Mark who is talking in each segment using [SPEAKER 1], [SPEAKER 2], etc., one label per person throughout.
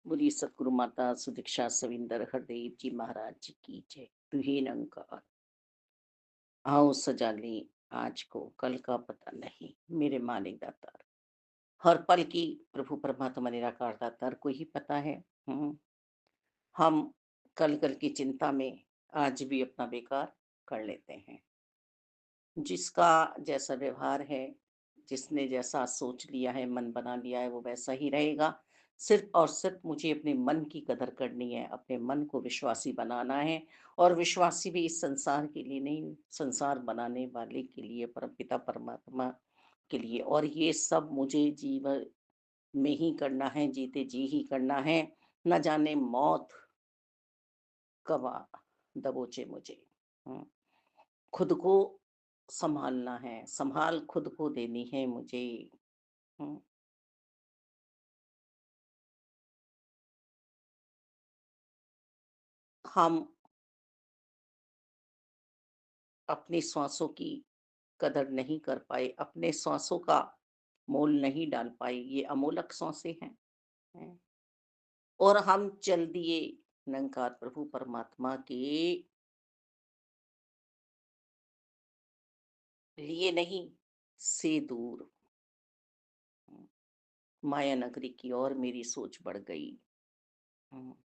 [SPEAKER 1] बोलिए सतगुरु माता सुदीक्षा सविंदर हरदेव जी महाराज जी की जय। तुहीन अंकार आओ सजा ले आज को कल का पता नहीं। मेरे मालिक दातार हर पल की प्रभु परमात्मा निराकार दातार को ही पता है। हम्म, हम कल कल की चिंता में आज भी अपना बेकार कर लेते हैं। जिसका जैसा व्यवहार है, जिसने जैसा सोच लिया है, मन बना लिया है, वो वैसा ही रहेगा। सिर्फ़ और सिर्फ़ मुझे अपने मन की कदर करनी है, अपने मन को विश्वासी बनाना है और विश्वासी भी इस संसार के लिए नहीं, संसार बनाने वाले के लिए, परमपिता परमात्मा के लिए। और ये सब मुझे जीवन में ही करना है, जीते जी ही करना है। ना जाने मौत कब आ दबोचे मुझे। हुँ। खुद को सँभालना है, सँभाल खुद को देनी है मुझे। हुँ, हम अपनी श्वासों की कदर नहीं कर पाए, अपने श्वासों का मोल नहीं डाल पाए, ये अमोलक श्वासें हैं। और हम चल दिए निरंकार प्रभु परमात्मा के लिए नहीं, से दूर। हुँ, माया नगरी की ओर मेरी सोच बढ़ गई। हुँ,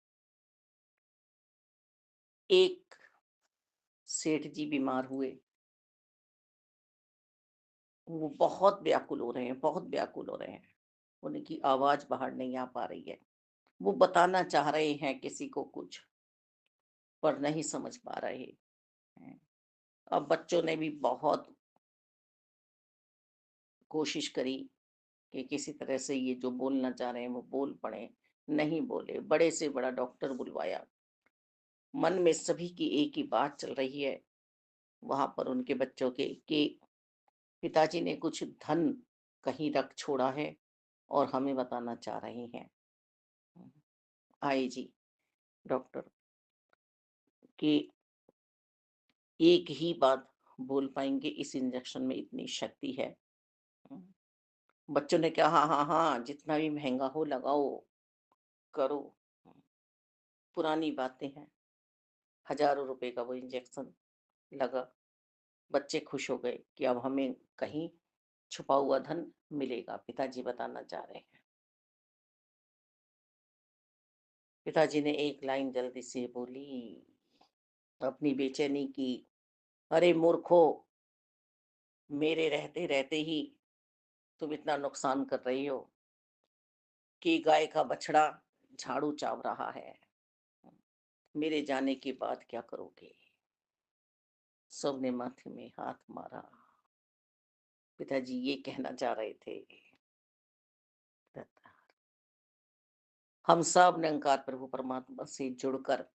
[SPEAKER 1] एक सेठ जी बीमार हुए, वो बहुत व्याकुल हो रहे हैं, बहुत व्याकुल हो रहे हैं। उनकी आवाज़ बाहर नहीं आ पा रही है। वो बताना चाह रहे हैं किसी को कुछ, पर नहीं समझ पा रहे हैं। अब बच्चों ने भी बहुत कोशिश करी कि किसी तरह से ये जो बोलना चाह रहे हैं वो बोल पड़ें, नहीं बोले। बड़े से बड़ा डॉक्टर बुलवाया। मन में सभी की एक ही बात चल रही है, वहाँ पर उनके बच्चों के कि पिताजी ने कुछ धन कहीं रख छोड़ा है और हमें बताना चाह रहे हैं। आए जी डॉक्टर कि एक ही बात बोल पाएँगे, इस इंजेक्शन में इतनी शक्ति है। हुँ, बच्चों ने कहा, "हाँ, हाँ, हाँ, जितना भी महँगा हो लगाओ, करो।" हुँ, पुरानी बातें हैं, हज़ारों रुपए का वो इंजेक्शन लगा। बच्चे खुश हो गए कि अब हमें कहीं छुपा हुआ धन मिलेगा, पिताजी बताना चाह रहे हैं। पिताजी ने एक लाइन जल्दी से बोली, अपनी बेचैनी की, "अरे मूर्खों! मेरे रहते-रहते ही तुम इतना नुकसान कर रही हो कि गाय का बछड़ा झाड़ू चाव रहा है। मेरे जाने के बाद क्या करोगे?" सबने माथे में हाथ मारा। पिताजी ये कहना चाह रहे थे। हम सब निरंकार प्रभु परमात्मा से जुड़कर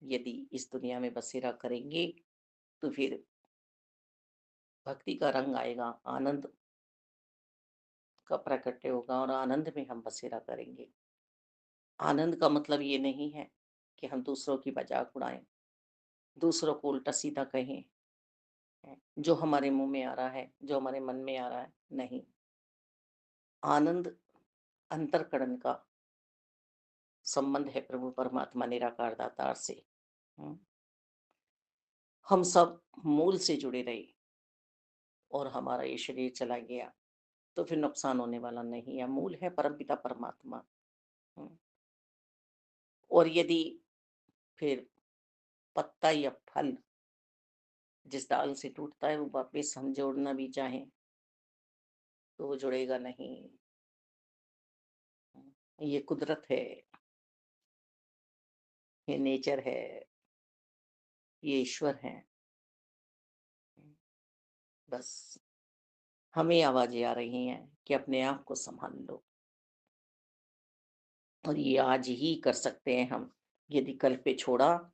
[SPEAKER 1] यदि इस दुनिया में बसेरा करेंगे, तो फिर भक्ति का रंग आएगा, आनंद का प्राकट्य होगा और आनंद में हम बसेरा करेंगे। आनंद का मतलब ये नहीं है कि हम दूसरों की मजाक उड़ाएँ, दूसरों को उल्टा-सीधा कहें, जो हमारे मुँह में आ रहा है, जो हमारे मन में आ रहा है, नहीं। आनंद अंतःकरण का संबंध है प्रभु परमात्मा निराकार दातार से। हुँ, हम सब मूल से जुड़े रहे और हमारा ये शरीर चला गया, तो फिर नुकसान होने वाला नहीं है। मूल है परमपिता परमात्मा। हुँ, और यदि फिर पत्ता या फल जिस डाल से टूटता है, वो वापिस हम जोड़ना भी चाहें, तो वो जुड़ेगा नहीं। ये कुदरत है, ये नेचर है, ये ईश्वर हैं। बस हमें आवाज़ें आ रही हैं कि अपने आप को सँभाल लो और ये आज ही कर सकते हैं हम। यदि कल पे छोड़ा,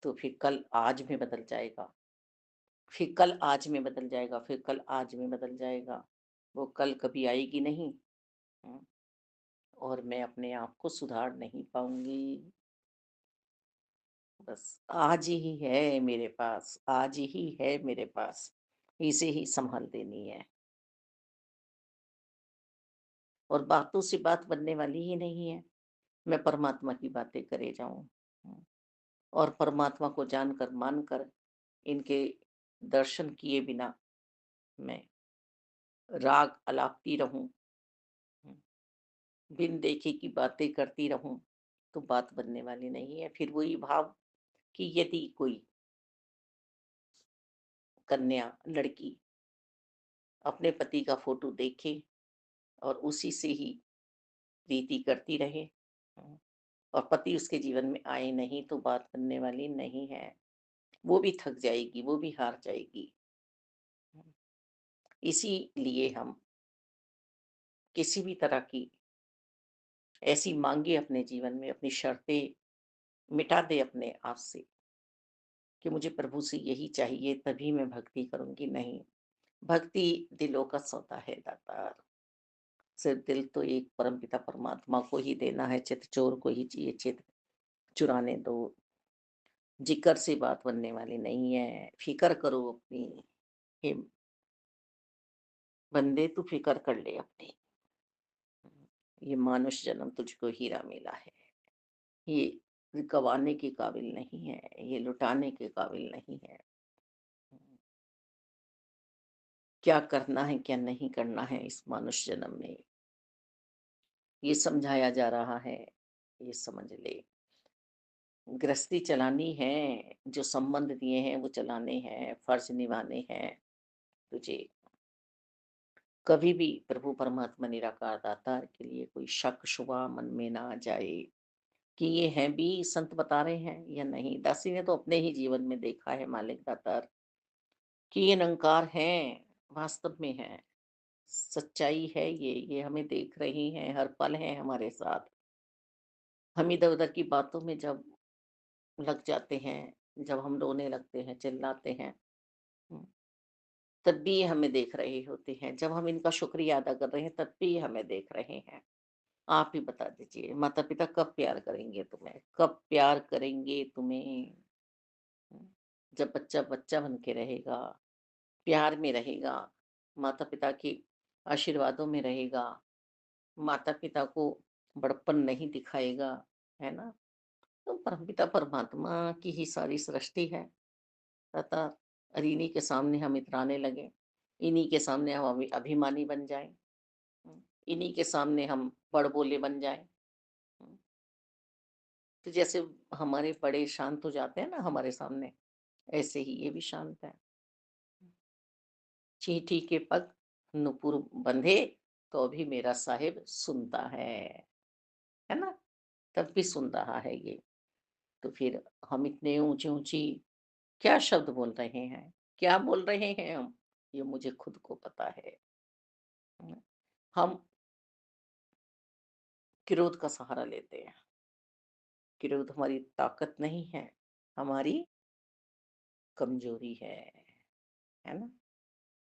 [SPEAKER 1] तो फिर कल आज में बदल जाएगा, फिर कल आज में बदल जाएगा, फिर कल आज में बदल जाएगा। वो कल कभी आएगी नहीं। हुँ, और मैं अपने आप को सुधार नहीं पाऊँगी। बस आज ही है मेरे पास, आज ही है मेरे पास, इसे ही सँभाल देनी है। और बातों से बात बनने वाली ही नहीं है। मैं परमात्मा की बातें करे जाऊँ, और परमात्मा को जानकर, मानकर, इनके दर्शन किए बिना मैं राग अलापती रहूँ, बिन देखे की बातें करती रहूँ, तो बात बनने वाली नहीं है। फिर वही भाव कि यदि कोई कन्या, लड़की अपने पति का फ़ोटो देखे और उसी से ही प्रीति करती रहे, और पति उसके जीवन में आए नहीं, तो बात बनने वाली नहीं है। वो भी थक जाएगी, वो भी हार जाएगी। इसीलिए हम किसी भी तरह की ऐसी माँगे अपने जीवन में, अपनी शर्तें मिटा दें अपने आप से कि मुझे प्रभु से यही चाहिए तभी मैं भक्ति करूँगी, नहीं। भक्ति दिलों का सौदा है दातार। सिर्फ़ दिल तो एक परमपिता परमात्मा को ही देना है, चित चोर को ही चाहिए चित चुराने दो। जिक्र से बात बनने वाली नहीं है, फ़िक्र करो अपनी, हे बंदे तू फ़िक्र कर ले अपनी। ये मानुष जन्म तुझको हीरा मिला है। ये गँवाने के काबिल नहीं है, ये लुटाने के काबिल नहीं है। क्या करना है, क्या नहीं करना है इस मानुष जन्म में, ये समझाया जा रहा है, ये समझ ले। गृहस्थी चलानी है, जो संबंध दिए हैं वो चलाने हैं, फ़र्ज़ निभाने हैं तुझे। कभी भी प्रभु परमात्मा निराकार दातार के लिए कोई शक शुबा मन में ना आ जाए कि ये हैं भी संत बता रहे हैं या नहीं। दासी ने तो अपने ही जीवन में देखा है मालिक दातार कि ये निरंकार हैं, वास्तव में हैं, सच्चाई है ये हमें देख रही हैं, हर पल हैं हमारे साथ। हम इधर-उधर की बातों में जब लग जाते हैं, जब हम रोने लगते हैं, चिल्लाते हैं, हुँ, तब भी ये हमें देख रहे होते हैं। जब हम इनका शुक्रिया अदा कर रहे हैं, तब भी ये हमें देख रहे हैं। आप ही बता दीजिए, माता-पिता कब प्यार करेंगे तुम्हें? कब प्यार करेंगे तुम्हें? हुँ, जब बच्चा बच्चा बन के रहेगा, प्यार में रहेगा, माता-पिता के आशीर्वादों में रहेगा, माता-पिता को बड़प्पन नहीं दिखाएगा, है ना? तो परमपिता परमात्मा की ही सारी सृष्टि है। अतः और इन्हीं के सामने हम इतराने लगें, इन्हीं के सामने हम अभिमानी बन जाएँ, इन्हीं के सामने हम बड़बोले बन जाएँ। तो जैसे हमारे बड़े शांत हो जाते हैं ना हमारे सामने, ऐसे ही ये भी शांत है। चींटी के पग नुपुर बंधे, तो भी मेरा साहिब सुनता है ना? तब भी सुन रहा है ये। तो फिर हम इतने ऊँची-ऊँची क्या शब्द बोल रहे हैं? क्या बोल रहे हैं हम? ये मुझे खुद को पता है। हम क्रोध का सहारा लेते हैं। क्रोध हमारी ताकत नहीं है, हमारी कमज़ोरी है ना?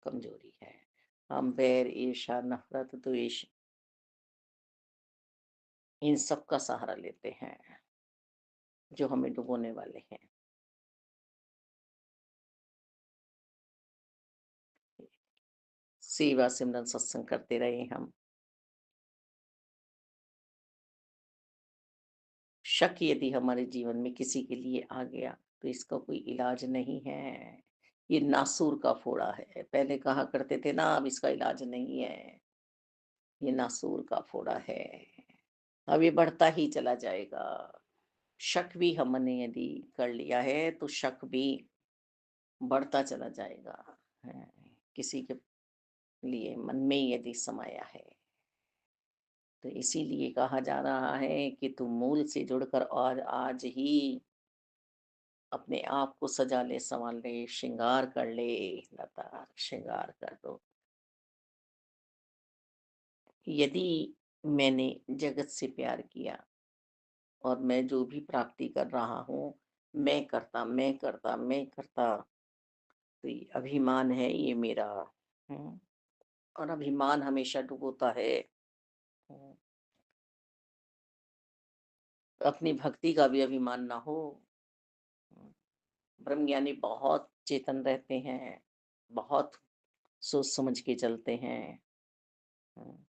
[SPEAKER 1] कमज़ोरी है। हम बैर, ईर्ष्या, नफ़रत, द्वेष इन सब का सहारा लेते हैं, जो हमें डुबोने वाले हैं। सेवा, सिमरन, सत्संग करते रहे हम। शक यदि हमारे जीवन में किसी के लिए आ गया, तो इसका कोई इलाज नहीं है। ये नासूर का फोड़ा है। पहले कहा करते थे ना, अब इसका इलाज नहीं है। ये नासूर का फोड़ा है। अब ये बढ़ता ही चला जाएगा। शक भी हमने यदि कर लिया है, तो शक भी बढ़ता चला जाएगा। हैं, किसी के लिए मन में यदि समाया है, तो इसीलिए कहा जा रहा है कि तू मूल से जुड़कर और आज ही अपने आप को सजा ले, संवार ले, श्रृंगार कर ले, लता श्रृंगार कर दो। यदि मैंने जगत से प्यार किया और मैं जो भी प्राप्ति कर रहा हूँ, मैं करता, तो ये अभिमान है ये मेरा। हुँ, और अभिमान हमेशा डुबोता है। हुँ, अपनी भक्ति का भी अभिमान ना हो। हुँ, ब्रह्मज्ञानी बहुत चेतन रहते हैं, बहुत सोच समझ के चलते हैं। हुँ,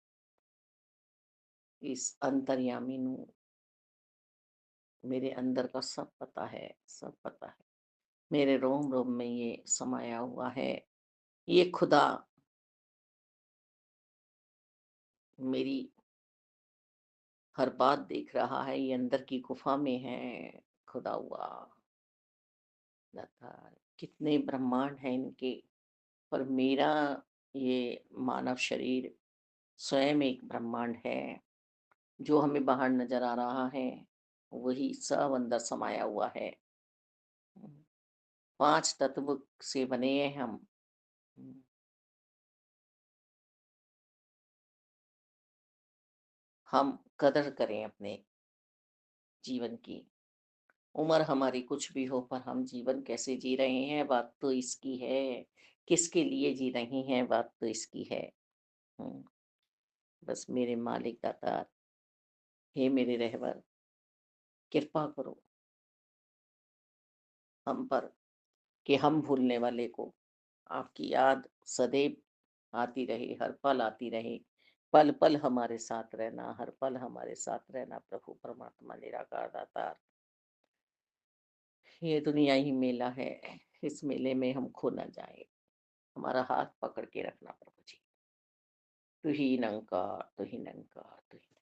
[SPEAKER 1] इस अंतर्यामी नू मेरे अंदर का सब पता है, सब पता है। मेरे रोम-रोम में ये समाया हुआ है। ये खुदा मेरी हर बात देख रहा है, ये अंदर की गुफ़ा में है, खुदा हुआ दातार। कितने ब्रह्मांड हैं इनके, पर मेरा ये मानव शरीर स्वयं एक ब्रह्मांड है। जो हमें बाहर नज़र आ रहा है, वही सब अंदर समाया हुआ है। 5 तत्व से बने हैं हम। हुँ, हम कदर करें अपने जीवन की। उम्र हमारी कुछ भी हो, पर हम जीवन कैसे जी रहे हैं, बात तो इसकी है। किसके लिए जी रहे हैं, बात तो इसकी है। हुँ, बस मेरे मालिक दातार, हे मेरे रहबर, कृपा करो हम पर कि हम भूलने वाले को आपकी याद सदैव आती रहे, हर पल आती रहे। पल-पल हमारे साथ रहना, हर पल हमारे साथ रहना प्रभु परमात्मा निराकार दातार। ये दुनिया ही मेला है, इस मेले में हम खो ना जाएँ। हमारा हाथ पकड़ के रखना प्रभु जी। तू ही निरंकार, तू ही निरंकार, तू ही